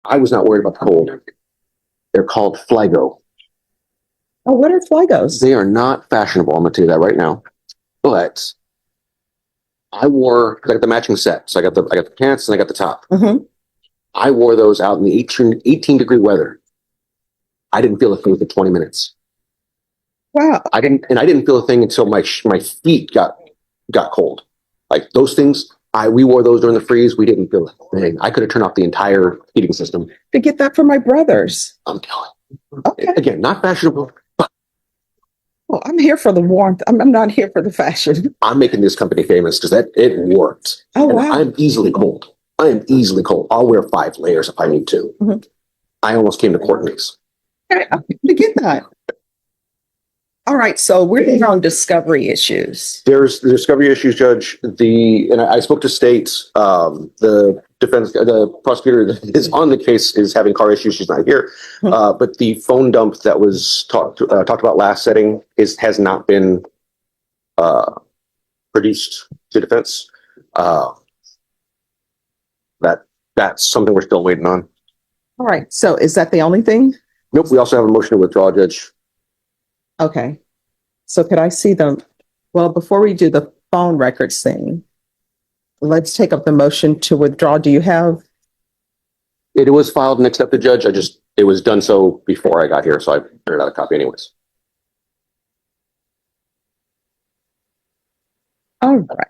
I was not worried about the cold. They're called Flygo. Oh, what are Flygos? They are not fashionable. I'm going to tell you that right now. But I wore, because I got the matching set. So I got the pants and I got the top. Mm-hmm. I wore those out in the 18-degree weather. I didn't feel a thing for 20 minutes. Wow. I didn't feel a thing until my feet got cold. Like those things, we wore those during the freeze. We didn't feel a thing. I could have turned off the entire heating system. To get that for my brothers. I'm telling you. Okay. Again, not fashionable. Well, I'm here for the warmth. I'm not here for the fashion. I'm making this company famous because it worked. Oh, and wow. I'm easily cold. I am easily cold. I'll wear 5 layers if I need to. Mm-hmm. I almost came to court in these. Okay, I get that. All right, so we're here on discovery issues. There's the discovery issues, Judge. And I spoke to state. The prosecutor that is on the case is having car issues. She's not here. Mm-hmm. But the phone dump that was talked about last setting has not been produced to defense. That's something we're still waiting on. All right, so is that the only thing? Nope. We also have a motion to withdraw, Judge. Okay. So could I see well, before we do the phone records thing, let's take up the motion to withdraw. Do you have? It was filed and accepted, Judge. It was done so before I got here, so I printed out a copy anyways. All right.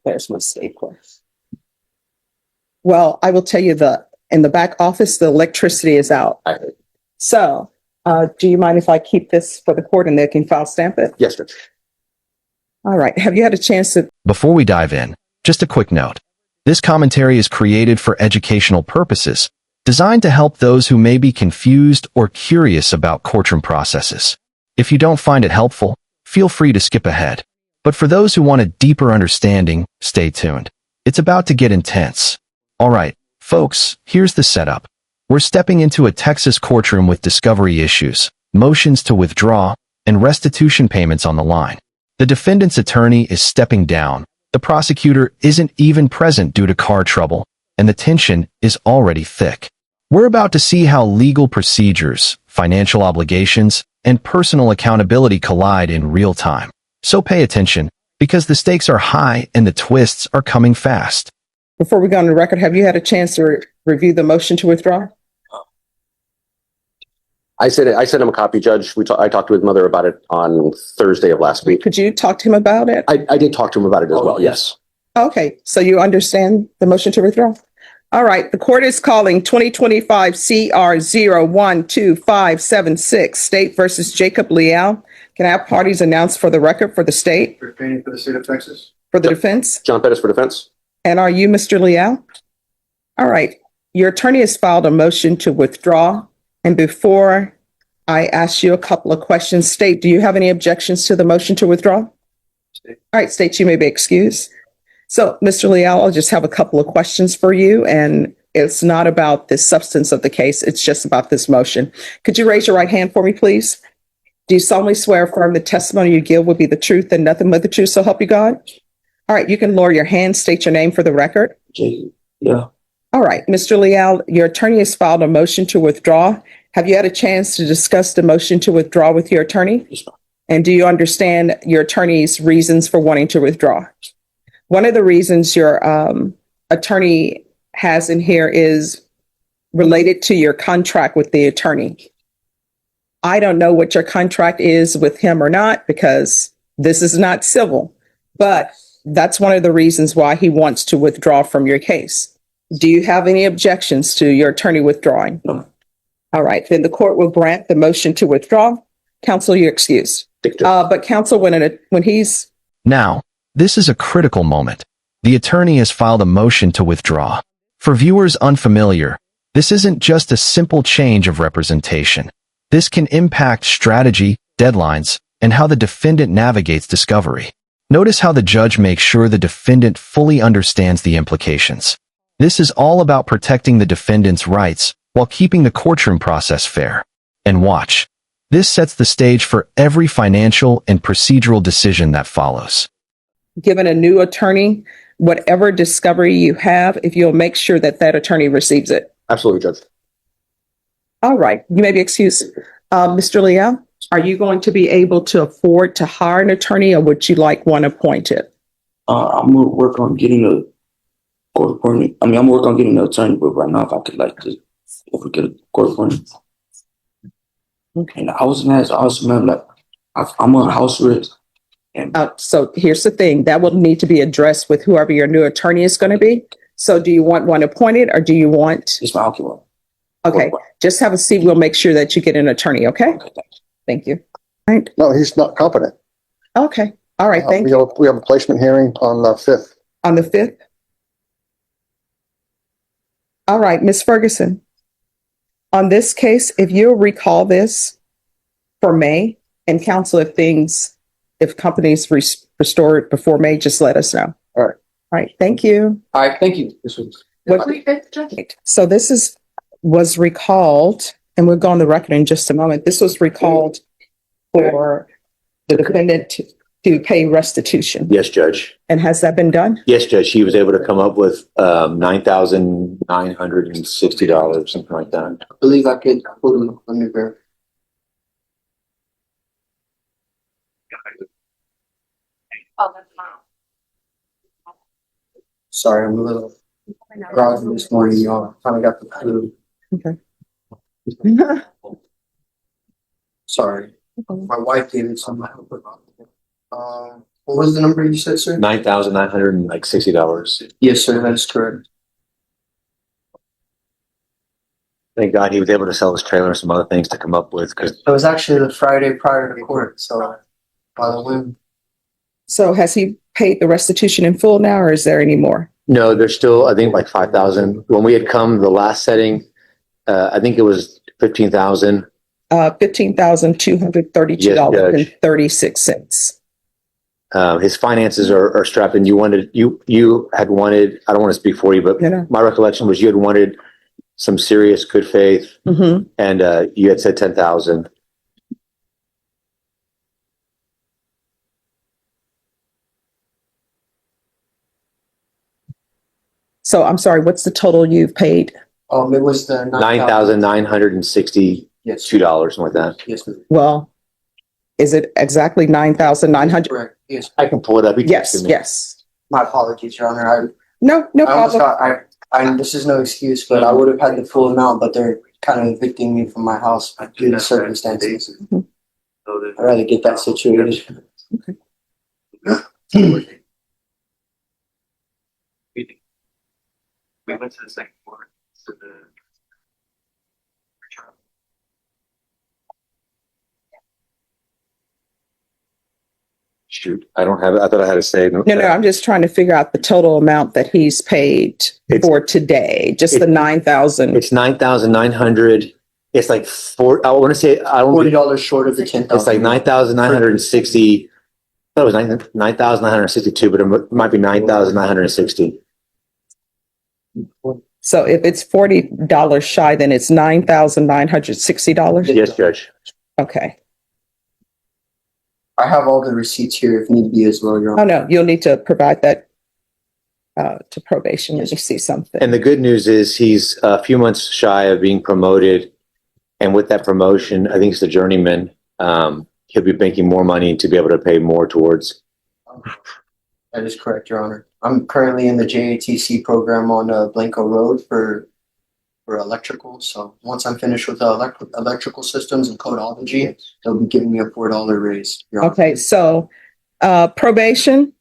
There's my stapler. Well, I will tell you in the back office, the electricity is out. So, do you mind if I keep this for the court and they can file stamp it? Yes, Judge. All right. Have you had a chance to? Before we dive in, just a quick note. This commentary is created for educational purposes, designed to help those who may be confused or curious about courtroom processes. If you don't find it helpful, feel free to skip ahead. But for those who want a deeper understanding, stay tuned. It's about to get intense. All right, folks, here's the setup. We're stepping into a Texas courtroom with discovery issues, motions to withdraw, and restitution payments on the line. The defendant's attorney is stepping down. The prosecutor isn't even present due to car trouble, and the tension is already thick. We're about to see how legal procedures, financial obligations, and personal accountability collide in real time. So pay attention, because the stakes are high and the twists are coming fast. Before we go on the record, have you had a chance to review the motion to withdraw? I sent him a copy, Judge. I talked to his mother about it on Thursday of last week. Could you talk to him about it? I did talk to him about it as well, yes. Okay, so you understand the motion to withdraw? All right, the court is calling 2025 CR 012576, State versus Jacob Leal. Can I have parties announced for the record for the state? Pertaining for the state of Texas. For the defense? John Pettis for defense. And are you Mr. Leal? All right, your attorney has filed a motion to withdraw. And before I ask you a couple of questions, State, do you have any objections to the motion to withdraw? State. All right, State, you may be excused. So, Mr. Leal, I'll just have a couple of questions for you, and it's not about the substance of the case. It's just about this motion. Could you raise your right hand for me, please? Do you solemnly swear or affirm the testimony you give will be the truth and nothing but the truth, so help you God? All right, you can lower your hand, state your name for the record. Yeah. All right, Mr. Leal, your attorney has filed a motion to withdraw. Have you had a chance to discuss the motion to withdraw with your attorney? Yes, ma'am. And do you understand your attorney's reasons for wanting to withdraw? One of the reasons your attorney has in here is related to your contract with the attorney. I don't know what your contract is with him or not, because this is not civil, but that's one of the reasons why he wants to withdraw from your case. Do you have any objections to your attorney withdrawing? No. All right, then the court will grant the motion to withdraw. Counsel, you're excused. But counsel, when he's... Now, this is a critical moment. The attorney has filed a motion to withdraw. For viewers unfamiliar, this isn't just a simple change of representation. This can impact strategy, deadlines, and how the defendant navigates discovery. Notice how the judge makes sure the defendant fully understands the implications. This is all about protecting the defendant's rights while keeping the courtroom process fair. And watch. This sets the stage for every financial and procedural decision that follows. given a new attorney, whatever discovery you have, if you'll make sure that that attorney receives it. Absolutely, Judge. All right, you may be excused. Mr. Leal, are you going to be able to afford to hire an attorney, or would you like one appointed? I'm gonna work on getting a court appointment. I mean, I'm working on getting an attorney, but right now, if I could like to, if we get a court appointment. Okay. And I was gonna ask, also, man, like, I'm on house arrest. And So here's the thing, that will need to be addressed with whoever your new attorney is going to be. So do you want one appointed, or do you want? it's my occupant. Okay, just have a seat. We'll make sure that you get an attorney. Okay, Okay, thanks. thank you. All right. No, he's not competent. Okay. All right. Thank you. We have a placement hearing on the 5th. On the 5th. All right, Ms. Ferguson. On this case, if you'll recall this for May, and counsel, if companies restore it before May, just let us know. All right. All right. Thank you. All right, thank you. This was. So this was recalled, and we'll go on the record in just a moment. This was recalled for the defendant to pay restitution. Yes, Judge. And has that been done? Yes, Judge. He was able to come up with $9,960, something like that. I believe I could put him on the verify. Sorry, I'm a little groggy this morning, y'all. Kind of got the flu. Okay. Sorry. My wife gave it some. What was the number you said, sir? $9,960. Yes, sir, that is correct. Thank God he was able to sell his trailer and some other things to come up with, because It was actually the Friday prior to court, so by the whim. So has he paid the restitution in full now, or is there any more? no, there's still, I think, like 5,000. When we had come the last setting, I think it was 15,000. $15,232.36. His finances are strapped in. You had wanted, I don't want to speak for you, but No, no. my recollection was you had wanted some serious good faith, Mm-hmm. and you had said 10,000. So I'm sorry, what's the total you've paid? It was the $9,962, Yes. something like that. Yes, ma'am. Well, is it exactly 9,900? Correct. Yes. I can pull it up. You can Yes, send me. yes. My apologies, Your Honor. No I almost problem. got, this is no excuse, but I would have had the full amount, but they're kind of evicting me from my house due to circumstances. I'd rather get that situated. We went to the second floor, to the. Shoot, I don't have it. I thought I had to say. No, I'm just trying to figure out the total amount that he's paid for today, just the 9,000. It's 9,900. It's like I want to say, I don't. $40 short of the 10,000. It's like 9,960. I thought it was 9,962, but it might be 9,960. So if it's $40 shy, then it's $9,960. Yes, Judge. Okay. I have all the receipts here if need be as well, Your Oh, Honor. no, you'll need to provide that to probation. Let me see something. And the good news is he's a few months shy of being promoted. And with that promotion, I think it's the journeyman. He'll be making more money to be able to pay more towards. That is correct, Your Honor. I'm currently in the JATC program on Blanco Road for electrical. So once I'm finished with the electrical systems and codology, they'll be giving me a $4 raise, Your Honor. Okay, so probation,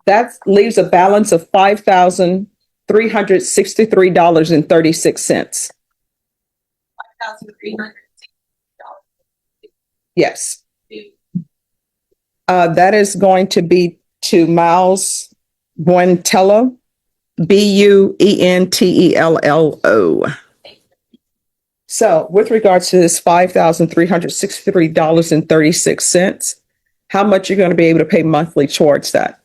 that leaves a balance of $5,363.36. Yes. That is going to be to Miles Buentello, Buentello. So with regards to this $5,363.36, how much you're going to be able to pay monthly towards that?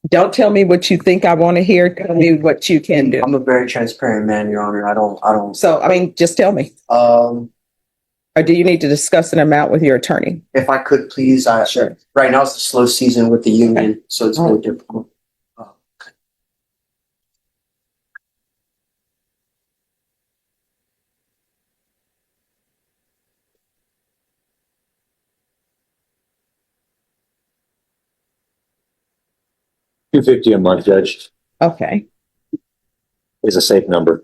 Don't tell me what you think I want to hear. Tell me what you can do. I'm a very transparent man, Your Honor. I don't. So, I mean, just tell me. Are Or do you need to discuss an amount with your attorney? If I could please, Sure. right now it's the slow season with the union, so it's Oh. really difficult. $250 a month, Judge, Okay. is a safe number.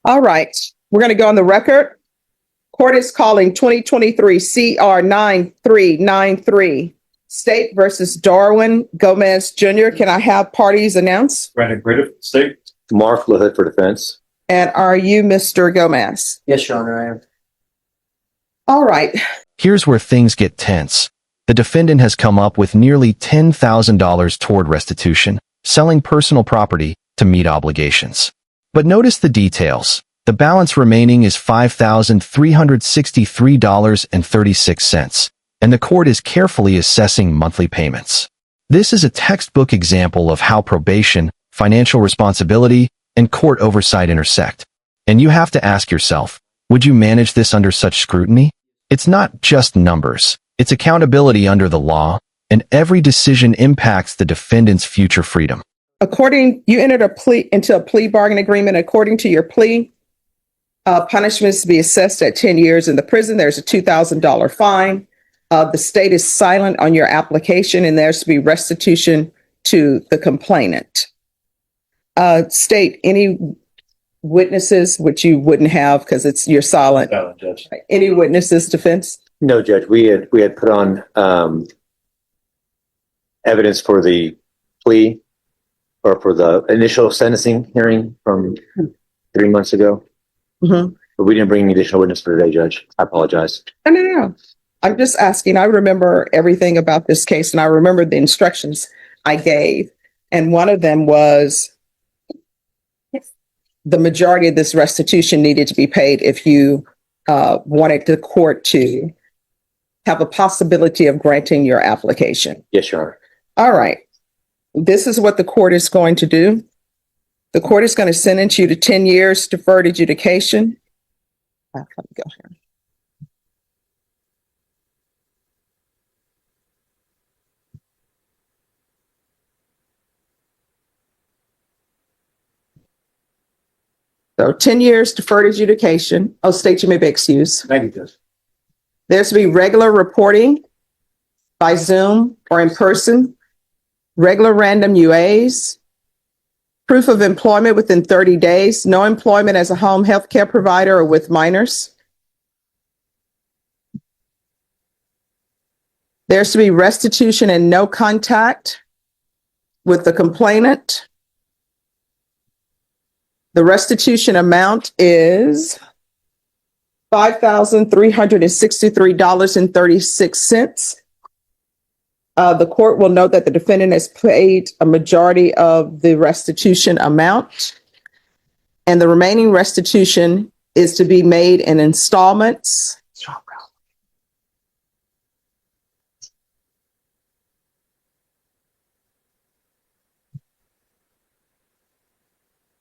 All right. We're going to go on the record. Court is calling 2023 CR 9393 State versus Darwin Gomez Jr. Can I have parties announced? Brandon Griffith, State. Mark LaHood for defense. And are you Mr. Gomez? Yes, Your Honor, I am. All right. Here's where things get tense. The defendant has come up with nearly $10,000 toward restitution, selling personal property to meet obligations. But notice the details. The balance remaining is $5,363.36, and the court is carefully assessing monthly payments. This is a textbook example of how probation, financial responsibility, and court oversight intersect. And you have to ask yourself, would you manage this under such scrutiny? It's not just numbers. It's accountability under the law, and every decision impacts the defendant's future freedom. You entered into a plea bargain agreement. According to your plea, punishment is to be assessed at 10 years in the prison. There's a $2,000 fine. The state is silent on your application, and there's to be restitution to the complainant. State, any witnesses, which you wouldn't have because you're silent. Valid, Judge. Any witnesses, defense? No, Judge, we had put on evidence for the plea or for the initial sentencing hearing from 3 months ago. Mm-hmm. But we didn't bring any additional witness for today, Judge. I apologize. No. I'm just asking. I remember everything about this case, and I remember the instructions I gave. And one of them was the majority of this restitution needed to be paid if you wanted the court to have a possibility of granting your application. Yes, Your Honor. All right. This is what the court is going to do. The court is going to sentence you to 10 years deferred adjudication. Let me go here. So 10 years deferred adjudication. Oh, state, you may be excused. Thank you, Judge. There's to be regular reporting by Zoom or in person, regular random UAs, proof of employment within 30 days, no employment as a home health care provider or with minors. There's to be restitution and no contact with the complainant. The restitution amount is $5,363.36. The court will note that the defendant has paid a majority of the restitution amount, and the remaining restitution is to be made in installments.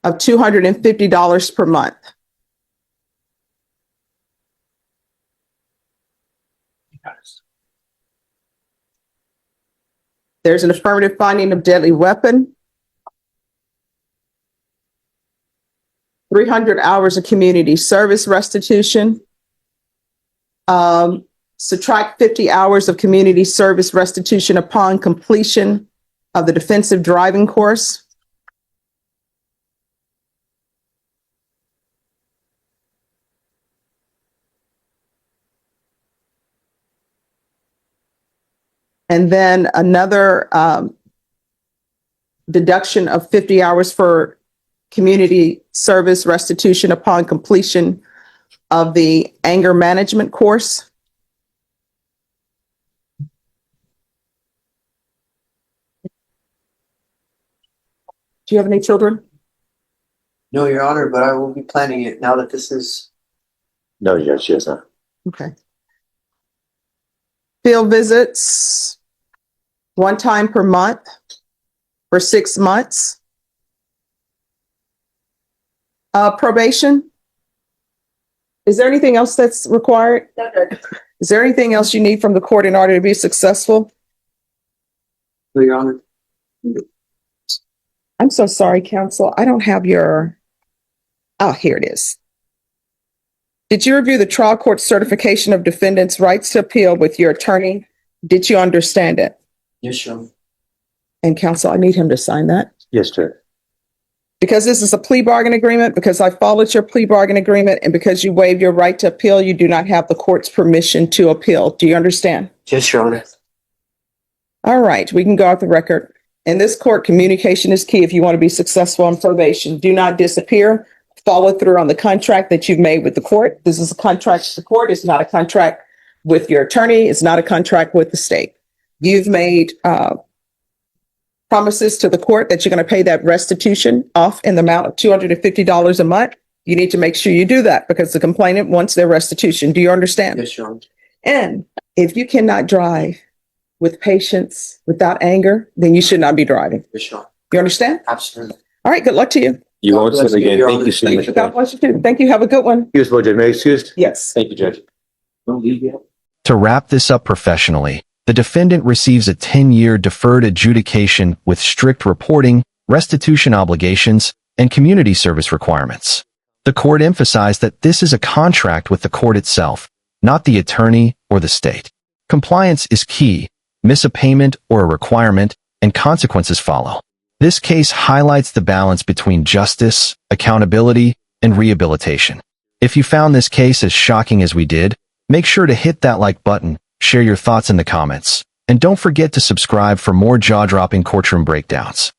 Of $250 per month. There's an affirmative finding of deadly weapon. 300 hours of community service restitution. Subtract 50 hours of community service restitution upon completion of the defensive driving course. And then another deduction of 50 hours for community service restitution upon completion of the anger management course. Do you have any children? No, Your Honor, but I will be planning it now that this is. No, Judge, she has not. Okay. Field visits, one time per month. for 6 months. Probation? Is there anything else that's required? Is there anything else you need from the court in order to be successful? No, Your Honor. I'm so sorry, counsel. I don't have your, oh, here it is. Did you review the trial court certification of defendant's rights to appeal with your attorney? Did you understand it? Yes, Your Honor. And counsel, I need him to sign that. Yes, sir. Because this is a plea bargain agreement, because I followed your plea bargain agreement, and because you waived your right to appeal, you do not have the court's permission to appeal. Do you understand? Yes, Your Honor. All right, we can go off the record. In this court, communication is key if you want to be successful on probation. Do not disappear. Follow through on the contract that you've made with the court. This is a contract with the court. It's not a contract with your attorney. It's not a contract with the state. You've made promises to the court that you're going to pay that restitution off in the amount of $250 a month. You need to make sure you do that because the complainant wants their restitution. Do you understand? Yes, Your Honor. And if you cannot drive with patience, without anger, then you should not be driving. Yes, Your Honor. You understand? Absolutely. All right, good luck to you. You God won't bless slip you, again. Your Thank Honor. you so much. God bless you too. Thank you. Have a good one. Excused, Judge. May I excused? Yes. Thank you, Judge. Don't leave yet. To wrap this up professionally, the defendant receives a 10-year deferred adjudication with strict reporting, restitution obligations, and community service requirements. The court emphasized that this is a contract with the court itself, not the attorney or the state. Compliance is key. Miss a payment or a requirement, and consequences follow. This case highlights the balance between justice, accountability, and rehabilitation. If you found this case as shocking as we did, make sure to hit that like button, share your thoughts in the comments, and don't forget to subscribe for more jaw-dropping courtroom breakdowns.